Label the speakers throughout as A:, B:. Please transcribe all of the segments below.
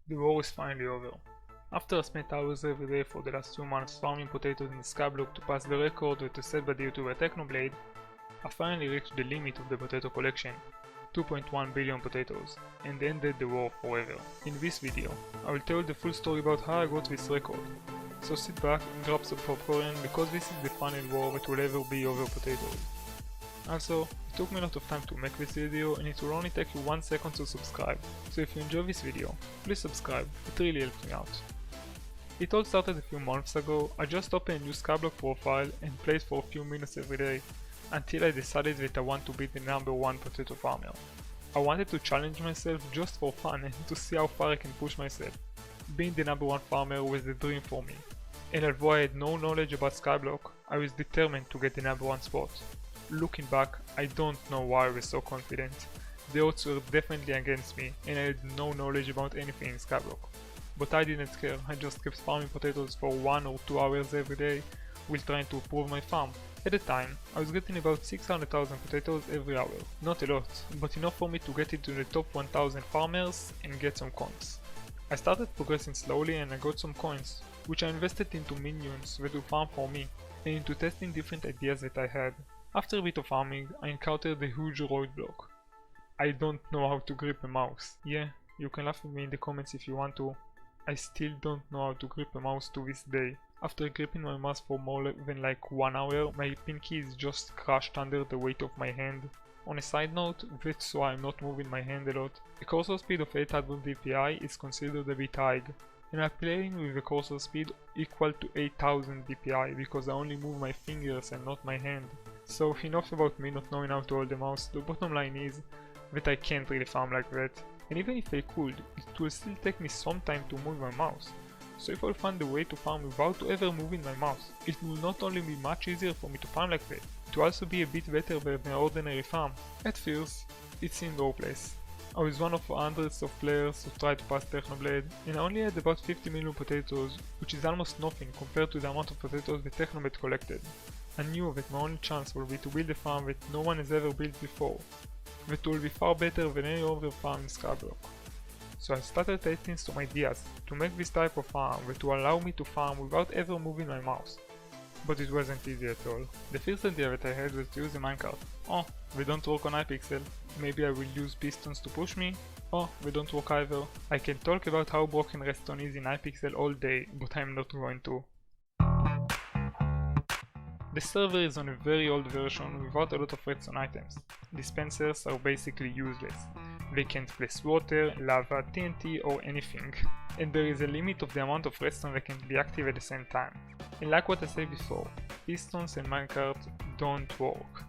A: The war is finally over. After I spent hours every day for the last 2 months farming potatoes in the Skyblock to pass the record that was set by the YouTuber Technoblade, I finally reached the limit of the potato collection, 2.1 billion potatoes, and ended the war forever. In this video, I will tell you the full story about how I got this record, so sit back and grab some popcorn because this is the final war that will ever be over potatoes. Also, it took me a lot of time to make this video and it will only take you 1 second to subscribe, so if you enjoy this video, please subscribe, it really helps me out. It all started a few months ago. I just opened a new Skyblock profile and played for a few minutes every day, until I decided that I want to be the #1 potato farmer. I wanted to challenge myself just for fun and to see how far I can push myself. Being the #1 farmer was the dream for me, and although I had no knowledge about Skyblock, I was determined to get the #1 spot. Looking back, I don't know why I was so confident. The odds were definitely against me and I had no knowledge about anything in Skyblock. But I didn't care, I just kept farming potatoes for 1 or 2 hours every day while trying to improve my farm. At the time, I was getting about 600,000 potatoes every hour. Not a lot, but enough for me to get into the top 1000 farmers and get some coins. I started progressing slowly and I got some coins, which I invested into minions that would farm for me, and into testing different ideas that I had. After a bit of farming, I encountered a huge roadblock. I don't know how to grip a mouse. Yeah, you can laugh at me in the comments if you want to. I still don't know how to grip a mouse to this day. After gripping my mouse for more than like 1 hour, my pinky is just crushed under the weight of my hand. On a side note, that's why I'm not moving my hand a lot. A cursor speed of 800 dpi is considered a bit high, and I'm playing with a cursor speed equal to 8000 dpi because I only move my fingers and not my hand. So enough about me not knowing how to hold the mouse. The bottom line is that I can't really farm like that. And even if I could, it will still take me some time to move my mouse. So if I'll find a way to farm without ever moving my mouse, it will not only be much easier for me to farm like that, it will also be a bit better than an ordinary farm. At first, it seemed hopeless. I was one of hundreds of players who tried to pass Technoblade, and I only had about 50 million potatoes, which is almost nothing compared to the amount of potatoes that Technoblade collected. I knew that my only chance will be to build a farm that no one has ever built before, that will be far better than any other farm in Skyblock. So I started testing some ideas to make this type of farm that will allow me to farm without ever moving my mouse. But it wasn't easy at all. The first idea that I had was to use a minecart. Oh, they don't work on Hypixel. Maybe I will use pistons to push me. Oh, they don't work either. I can talk about how broken redstone is in Hypixel all day, but I'm not going to. The server is on a very old version without a lot of redstone items. Dispensers are basically useless. They can't place water, lava, TNT or anything. And there is a limit of the amount of redstone that can be active at the same time. And like what I said before, pistons and minecart don't work.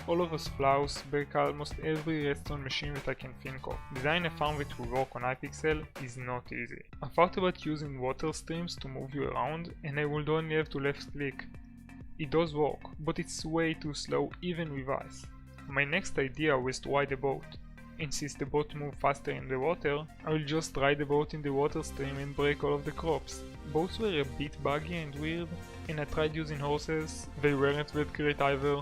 A: All of those flaws break almost every redstone machine that I can think of. Designing a farm that will work on Hypixel is not easy. I thought about using water streams to move you around and I would only have to left click. It does work, but it's way too slow even with ice. My next idea was to ride a boat. And since the boat moves faster in the water, I will just ride the boat in the water stream and break all of the crops. Boats were a bit buggy and weird, and I tried using horses. They weren't that great either,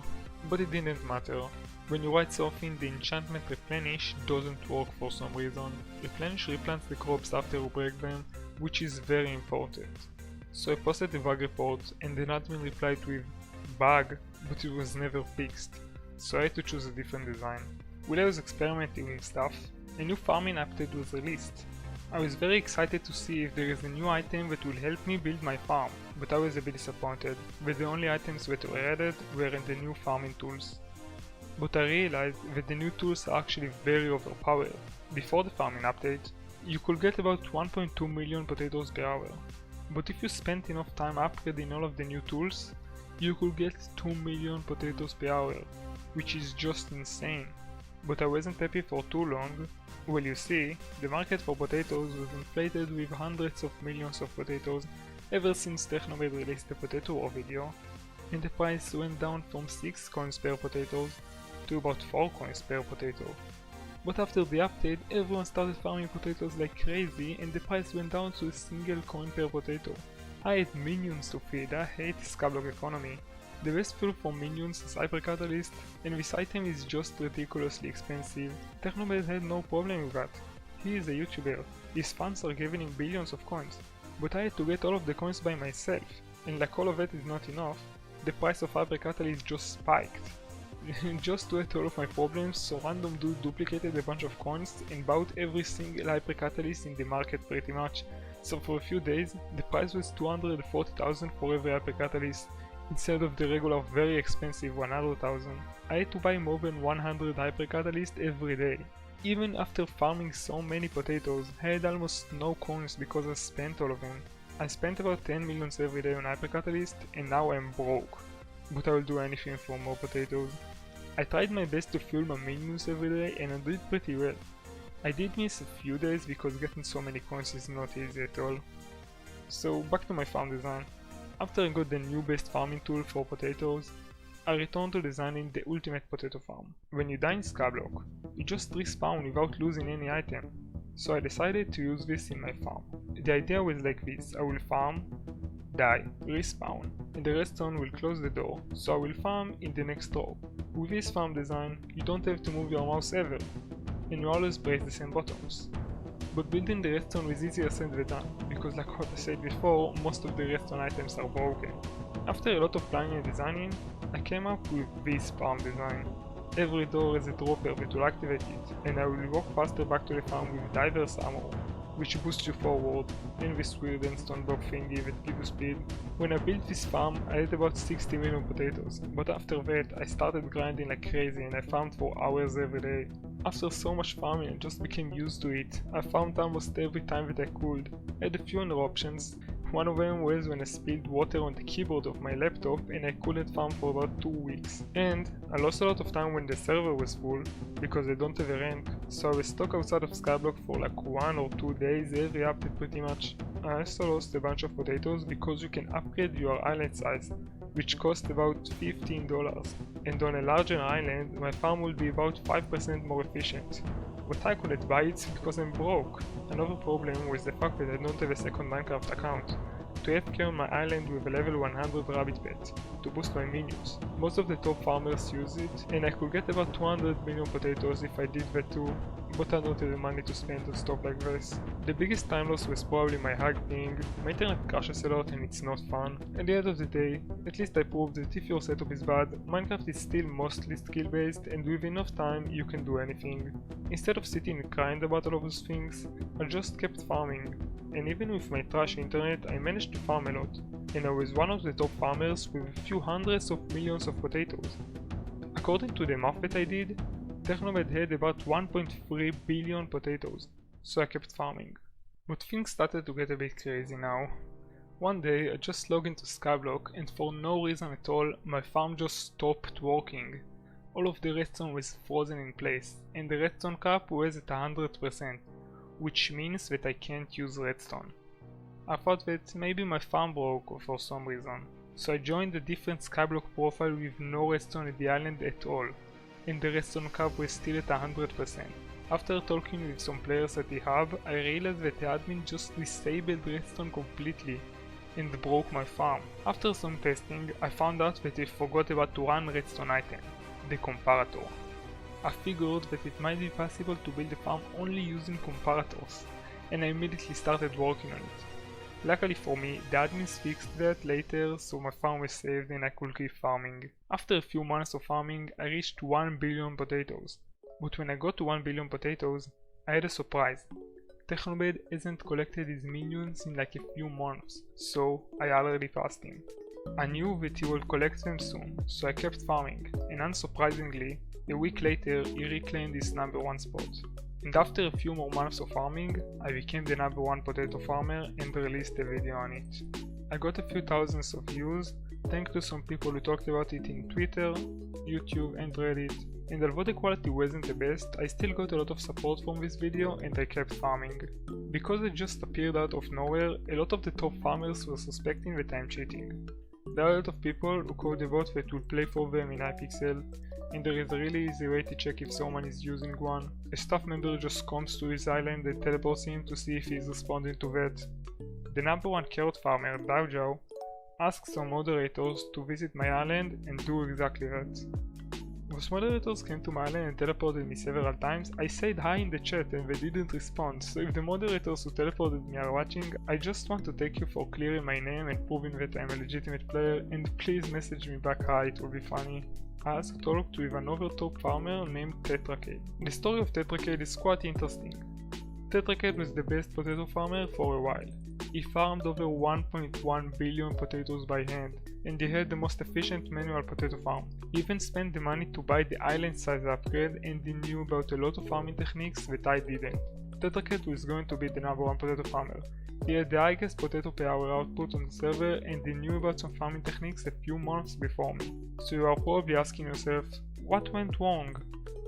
A: but it didn't matter. When you ride something, the enchantment replenish doesn't work for some reason. Replenish replants the crops after you break them, which is very important. So I posted the bug report and the admin replied with bug, but it was never fixed, so I had to choose a different design. While I was experimenting with stuff, a new farming update was released. I was very excited to see if there is a new item that will help me build my farm, but I was a bit disappointed, but the only items that were added were in the new farming tools. But I realized that the new tools are actually very overpowered. Before the farming update, you could get about 1.2 million potatoes per hour. But if you spent enough time upgrading all of the new tools, you could get 2 million potatoes per hour, which is just insane. But I wasn't happy for too long. Well, you see, the market for potatoes was inflated with hundreds of millions of potatoes ever since Technoblade released the Potato War video, and the price went down from 6 coins per potatoes to about 4 coins per potato. But after the update, everyone started farming potatoes like crazy and the price went down to a single coin per potato. I had minions to feed, I hate this Skyblock economy. The best fuel for minions is Hyper Catalyst, and this item is just ridiculously expensive. Technoblade had no problem with that. He is a YouTuber, His fans are giving him billions of coins, but I had to get all of the coins by myself, and like all of that is not enough, the price of HyperCatalyst just spiked. Just to add all of my problems, so random dude duplicated a bunch of coins and bought every single HyperCatalyst in the market pretty much. So for a few days, the price was 240,000 for every HyperCatalyst, instead of the regular very expensive 100,000. I had to buy more than 100 HyperCatalyst every day. Even after farming so many potatoes, I had almost no coins because I spent all of them. I spent about 10 millions every day on HyperCatalyst and now I'm broke. But I will do anything for more potatoes. I tried my best to fuel my minions every day and I did pretty well. I did miss a few days because getting so many coins is not easy at all. So back to my farm design. After I got the new best farming tool for potatoes, I returned to designing the ultimate potato farm. When you die in Skyblock, you just respawn without losing any item. So I decided to use this in my farm. The idea was like this: I will farm, die, respawn, and the redstone will close the door, so I will farm in the next row. With this farm design, you don't have to move your mouse ever, and you always press the same buttons. But building the redstone was easier said than done, because like what I said before, most of the redstone items are broken. After a lot of planning and designing, I came up with this farm design. Every door has a dropper that will activate it, and I will walk faster back to the farm with diverse armor, which boosts you forward, and this weird endstone block thingy that gives you speed. When I built this farm, I had about 60 million potatoes, but after that I started grinding like crazy and I farmed for hours every day. After so much farming I just became used to it. I farmed almost every time that I could. I had a few other options. One of them was when I spilled water on the keyboard of my laptop and I couldn't farm for about 2 weeks. And I lost a lot of time when the server was full, because I don't have a rank, so I was stuck outside of Skyblock for like 1 or 2 days every update pretty much. I also lost a bunch of potatoes because you can upgrade your island size, which cost about $15, and on a larger island my farm will be about 5% more efficient. But I couldn't buy it because I'm broke. Another problem was the fact that I don't have a second Minecraft account to AFK on my island with a level 100 rabbit pet to boost my minions. Most of the top farmers use it, and I could get about 200 million potatoes if I did that too, but I don't have the money to spend on stuff like this. The biggest time loss was probably my high ping. My internet crashes a lot and it's not fun. At the end of the day, at least I proved that if your setup is bad, Minecraft is still mostly skill based and with enough time you can do anything. Instead of sitting and crying about all of those things, I just kept farming. And even with my trash internet, I managed to farm a lot, and I was one of the top farmers with a few hundreds of millions of potatoes. According to the math that I did, Technomed had about 1.3 billion potatoes, so I kept farming. But things started to get a bit crazy now. One day I just logged into Skyblock and for no reason at all my farm just stopped working. All of the redstone was frozen in place, and the redstone cap was at 100%. Which means that I can't use redstone. I thought that maybe my farm broke for some reason, so I joined a different Skyblock profile with no redstone at the island at all, and the redstone cap was still at 100%. After talking with some players at the hub, I realized that the admin just disabled redstone completely and broke my farm. After some testing, I found out that they forgot about one redstone item, the comparator. I figured that it might be possible to build a farm only using comparators, and I immediately started working on it. Luckily for me, the admins fixed that later, so my farm was saved and I could keep farming. After a few months of farming, I reached 1 billion potatoes. But when I got to 1 billion potatoes, I had a surprise. Technomed hasn't collected his minions in like a few months, so I already passed him. I knew that he will collect them soon, so I kept farming, and unsurprisingly, a week later he reclaimed his number 1 spot. And after a few more months of farming, I became the number 1 potato farmer and released a video on it. I got a few thousands of views, thanks to some people who talked about it in Twitter, YouTube and Reddit, and although the quality wasn't the best, I still got a lot of support from this video and I kept farming. Because it just appeared out of nowhere, a lot of the top farmers were suspecting that I'm cheating. There are a lot of people who code a bot that will play for them in Hypixel, and there is a really easy way to check if someone is using one. A staff member just comes to his island and teleports him to see if he is responding to that. The number 1 carrot farmer, Daojao, asks some moderators to visit my island and do exactly that. Those moderators came to my island and teleported me several times. I said hi in the chat and they didn't respond, so if the moderators who teleported me are watching, I just want to thank you for clearing my name and proving that I'm a legitimate player, and please message me back hi, it will be funny. I also talked with another top farmer named Tetracade. The story of Tetracade is quite interesting. Tetracade was the best potato farmer for a while. He farmed over 1.1 billion potatoes by hand, and he had the most efficient manual potato farm. He even spent the money to buy the island size upgrade, and he knew about a lot of farming techniques that I didn't. Tetracade was going to be the number one potato farmer. He had the highest potato per hour output on the server, and he knew about some farming techniques a few months before me. So you are probably asking yourself, what went wrong?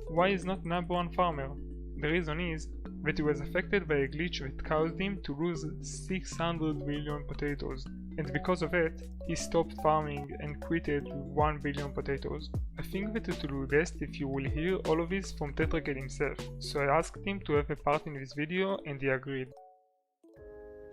A: Why is not number one farmer? The reason is that he was affected by a glitch that caused him to lose 600 million potatoes, and because of it, he stopped farming and quitted with 1 billion potatoes. I think that it will be best if you will hear all of this from Tetracade himself, so I asked him to have a part in this video and he agreed.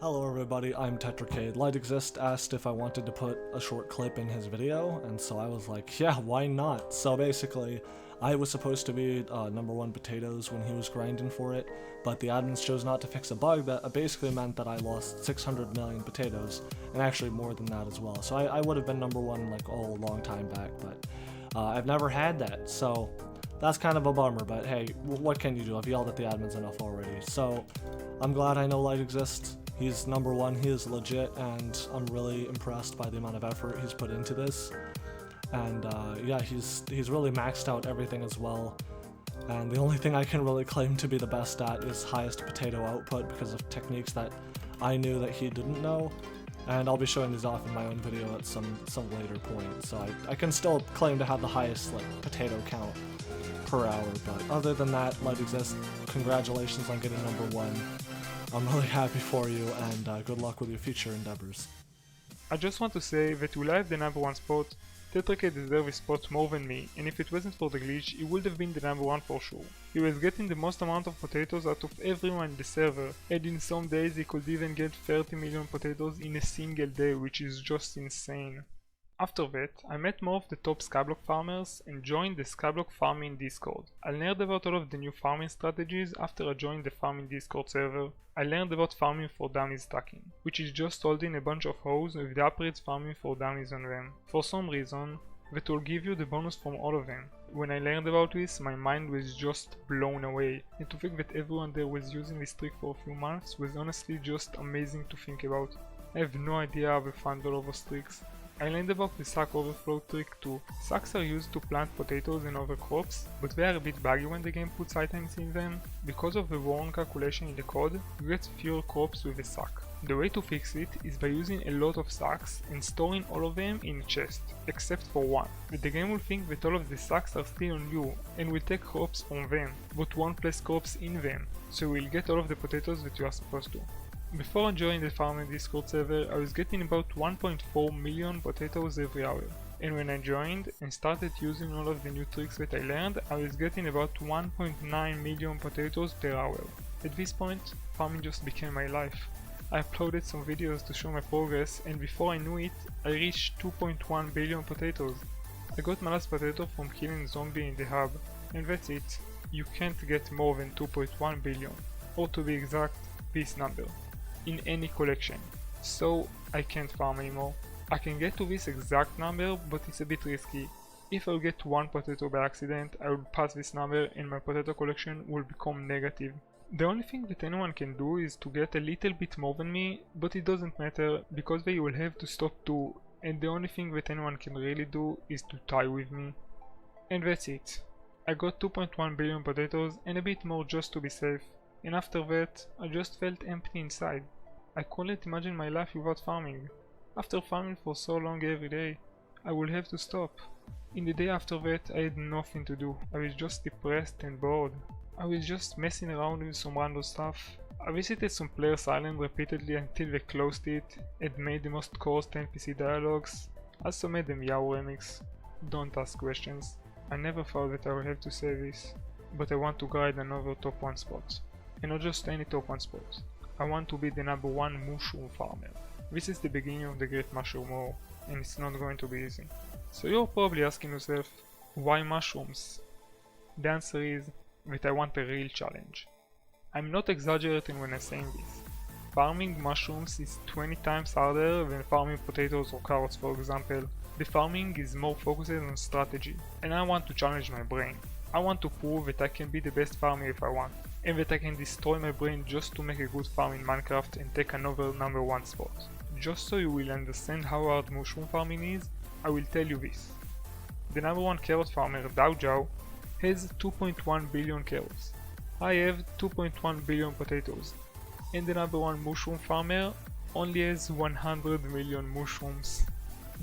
B: Hello everybody, I'm Tetracade. LightExist asked if I wanted to put a short clip in his video, and so I was like, yeah, why not? So basically, I was supposed to be number one potatoes when he was grinding for it, but the admins chose not to fix a bug that basically meant that I lost 600 million potatoes, and actually more than that as well. So I would have been number one like a long time back, but I've never had that, so that's kind of a bummer, but hey, what can you do? I've yelled at the admins enough already. So I'm glad I know LightExist. He's number one, he is legit, and I'm really impressed by the amount of effort he's put into this. And yeah, he's really maxed out everything as well. And the only thing I can really claim to be the best at is highest potato output because of techniques that I knew that he didn't know. And I'll be showing these off in my own video at some later point. So I can still claim to have the highest like potato count per hour. But other than that, LightExist, congratulations on getting number one. I'm really happy for you, and good luck with your future endeavors.
A: I just want to say that while I have the number one spot, Tetracade deserves his spot more than me, and if it wasn't for the glitch, he would have been the number one for sure. He was getting the most amount of potatoes out of everyone in the server, and in some days he could even get 30 million potatoes in a single day, which is just insane. After that, I met more of the top Skyblock farmers and joined the Skyblock farming Discord. I learned about all of the new farming strategies after I joined the farming Discord server. I learned about farming for dummies stacking, which is just holding a bunch of hoes with the upgrades farming for dummies on them. For some reason, that will give you the bonus from all of them. When I learned about this, my mind was just blown away, and to think that everyone there was using this trick for a few months was honestly just amazing to think about. I have no idea how I found all of those tricks. I learned about the sack overflow trick too. Sacks are used to plant potatoes and other crops, but they are a bit buggy when the game puts items in them. Because of the wrong calculation in the code, you get fewer crops with a sack. The way to fix it is by using a lot of sacks and storing all of them in a chest, except for one. The game will think that all of the sacks are still on you and will take crops from them, but won't place crops in them, so you will get all of the potatoes that you are supposed to. Before I joined the farming Discord server, I was getting about 1.4 million potatoes every hour, and when I joined and started using all of the new tricks that I learned, I was getting about 1.9 million potatoes per hour. At this point, farming just became my life. I uploaded some videos to show my progress, and before I knew it, I reached 2.1 billion potatoes. I got my last potato from killing a zombie in the hub, and that's it. You can't get more than 2.1 billion, or to be exact, this number, in any collection, so I can't farm anymore. I can get to this exact number, but it's a bit risky. If I'll get one potato by accident, I will pass this number and my potato collection will become negative. The only thing that anyone can do is to get a little bit more than me, but it doesn't matter because they will have to stop too, and the only thing that anyone can really do is to tie with me. And that's it. I got 2.1 billion potatoes and a bit more just to be safe. And after that, I just felt empty inside. I couldn't imagine my life without farming. After farming for so long every day, I would have to stop. In the day after that, I had nothing to do. I was just depressed and bored. I was just messing around with some random stuff. I visited some players' island repeatedly until they closed it and made the most cursed NPC dialogues. I also made the Meow remix. Don't ask questions. I never thought that I would have to say this, but I want to guide another top 1 spot. And not just any top 1 spot. I want to be the number 1 mushroom farmer. This is the beginning of the Great Mushroom War, and it's not going to be easy. So you're probably asking yourself, Why mushrooms? The answer is that I want a real challenge. I'm not exaggerating when I'm saying this. Farming mushrooms is 20 times harder than farming potatoes or carrots, for example. The farming is more focused on strategy, and I want to challenge my brain. I want to prove that I can be the best farmer if I want, and that I can destroy my brain just to make a good farm in Minecraft and take another number 1 spot. Just so you will understand how hard mushroom farming is, I will tell you this. The number 1 carrot farmer, Dao has 2.1 billion carrots. I have 2.1 billion potatoes. And the number 1 mushroom farmer only has 100 million mushrooms.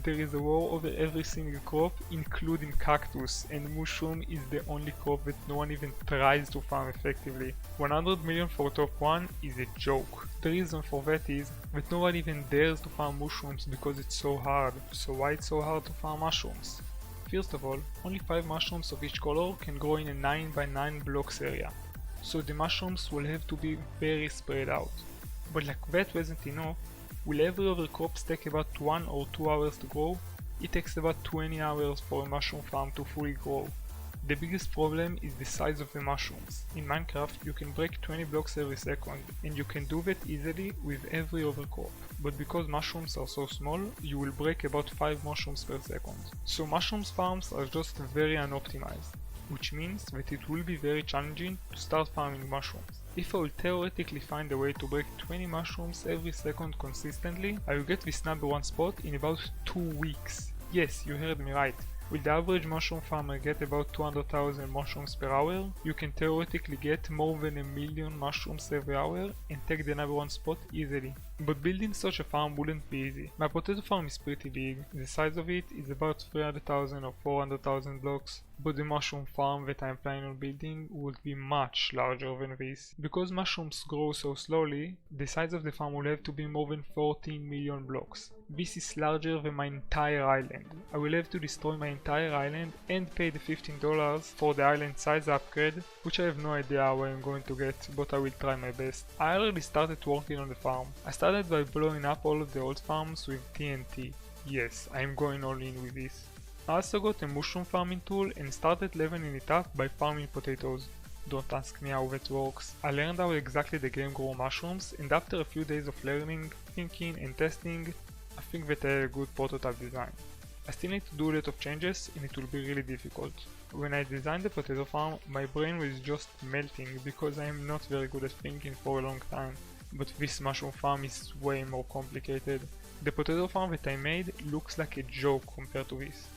A: There is a war over every single crop, including cactus, and mushroom is the only crop that no one even tries to farm effectively. 100 million for top 1 is a joke. The reason for that is that no one even dares to farm mushrooms because it's so hard. So why it's so hard to farm mushrooms? First of all, only 5 mushrooms of each color can grow in a 9 by 9 blocks area. So the mushrooms will have to be very spread out. But like that wasn't enough, will every other crops take about 1 or 2 hours to grow? It takes about 20 hours for a mushroom farm to fully grow. The biggest problem is the size of the mushrooms. In Minecraft you can break 20 blocks every second, and you can do that easily with every other crop. But because mushrooms are so small, you will break about 5 mushrooms per second. So mushrooms farms are just very unoptimized, which means that it will be very challenging to start farming mushrooms. If I will theoretically find a way to break 20 mushrooms every second consistently, I will get this number 1 spot in about 2 weeks. Yes, you heard me right. Will the average mushroom farmer get about 200,000 mushrooms per hour? You can theoretically get more than 1 million mushrooms every hour and take the number 1 spot easily. But building such a farm wouldn't be easy. My potato farm is pretty big. The size of it is about 300,000 or 400,000 blocks. But the mushroom farm that I'm planning on building would be much larger than this. Because mushrooms grow so slowly, the size of the farm will have to be more than 14 million blocks. This is larger than my entire island. I will have to destroy my entire island and pay the $15 for the island size upgrade, which I have no idea how I am going to get, but I will try my best. I already started working on the farm. I started by blowing up all of the old farms with TNT. Yes, I am going all in with this. I also got a mushroom farming tool and started leveling it up by farming potatoes. Don't ask me how that works. I learned how exactly the game grows mushrooms, and after a few days of learning, thinking and testing, I think that I had a good prototype design. I still need to do a lot of changes and it will be really difficult. When I designed the potato farm, my brain was just melting because I am not very good at thinking for a long time. But this mushroom farm is way more complicated. The potato farm that I made looks like a joke compared to this.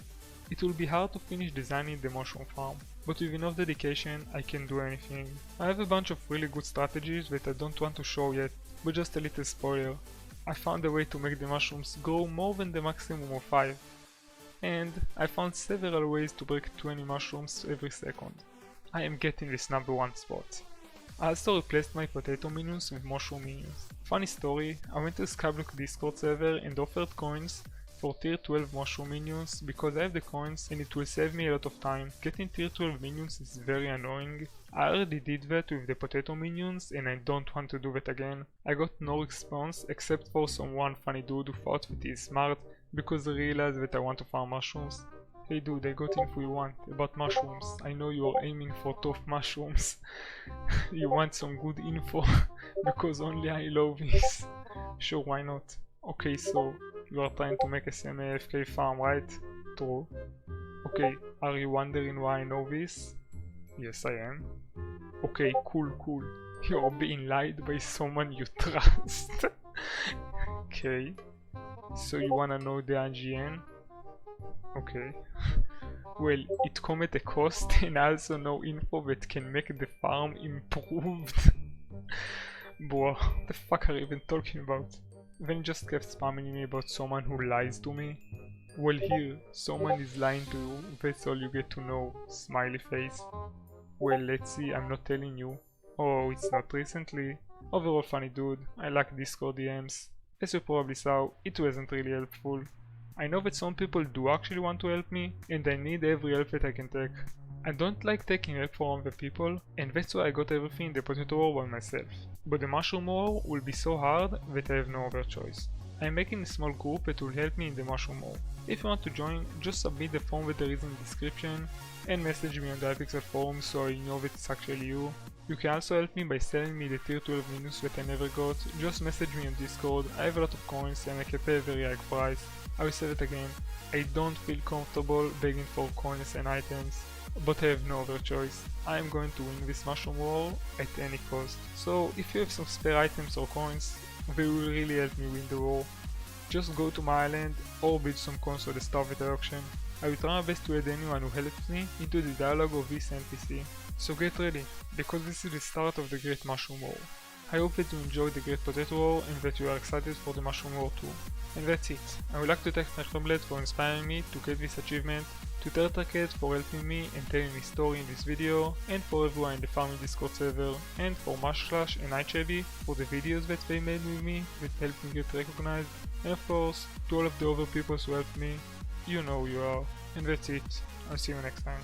A: It will be hard to finish designing the mushroom farm, but with enough dedication I can do anything. I have a bunch of really good strategies that I don't want to show yet, but just a little spoiler. I found a way to make the mushrooms grow more than the maximum of 5. And I found several ways to break 20 mushrooms every second. I am getting this number 1 spot. I also replaced my potato minions with mushroom minions. Funny story, I went to Skyblock Discord server and offered coins for tier 12 mushroom minions because I have the coins and it will save me a lot of time. Getting tier 12 minions is very annoying. I already did that with the potato minions and I don't want to do that again. I got no response except for some one funny dude who thought that he is smart because he realized that I want to farm mushrooms. Hey dude, I got info you want about mushrooms. I know you are aiming for tough mushrooms. You want some good info because only I love this. Sure, why not? Okay, so you are trying to make a semi-AFK farm, right? True. Okay, are you wondering why I know this? Yes, I am. Okay, cool. You're being lied by someone you trust. Okay. So you wanna know the IGN? Okay. Well, it comes at a cost and I also know info that can make the farm improved. Bro, what the fuck are you even talking about? Then just kept spamming me about someone who lies to me. Well here, someone is lying to you, that's all you get to know, smiley face. Well, let's see, I'm not telling you. Oh, it's not recently. Overall funny dude, I like Discord DMs. As you probably saw, it wasn't really helpful. I know that some people do actually want to help me, and I need every help that I can take. I don't like taking help from other people, and that's why I got everything in the potato war by myself. But the mushroom war will be so hard that I have no other choice. I'm making a small group that will help me in the Mushroom War. If you want to join, just submit the form that there is in the description and message me on the Hypixel forum so I know that it's actually you. You can also help me by selling me the tier 12 Minus that I never got. Just message me on Discord. I have a lot of coins and I can pay a very high price. I will say it again, I don't feel comfortable begging for coins and items, but I have no other choice. I am going to win this Mushroom War at any cost. So if you have some spare items or coins, they will really help me win the war. Just go to my island or bid some coins for the Starvator auction. I will try my best to add anyone who helps me into the dialogue of this NPC. So get ready, because this is the start of the Great Mushroom War. I hope that you enjoyed the Great Potato War and that you are excited for the Mushroom War too. And that's it. I would like to thank Technoblade for inspiring me to get this achievement, to Tetracat for helping me and telling his story in this video, and for everyone in the farming Discord server, and for Mushclash and Nightchevy for the videos that they made with me that helped me get recognized, and of course to all of the other people who helped me. You know who you are. And that's it. I'll see you next time.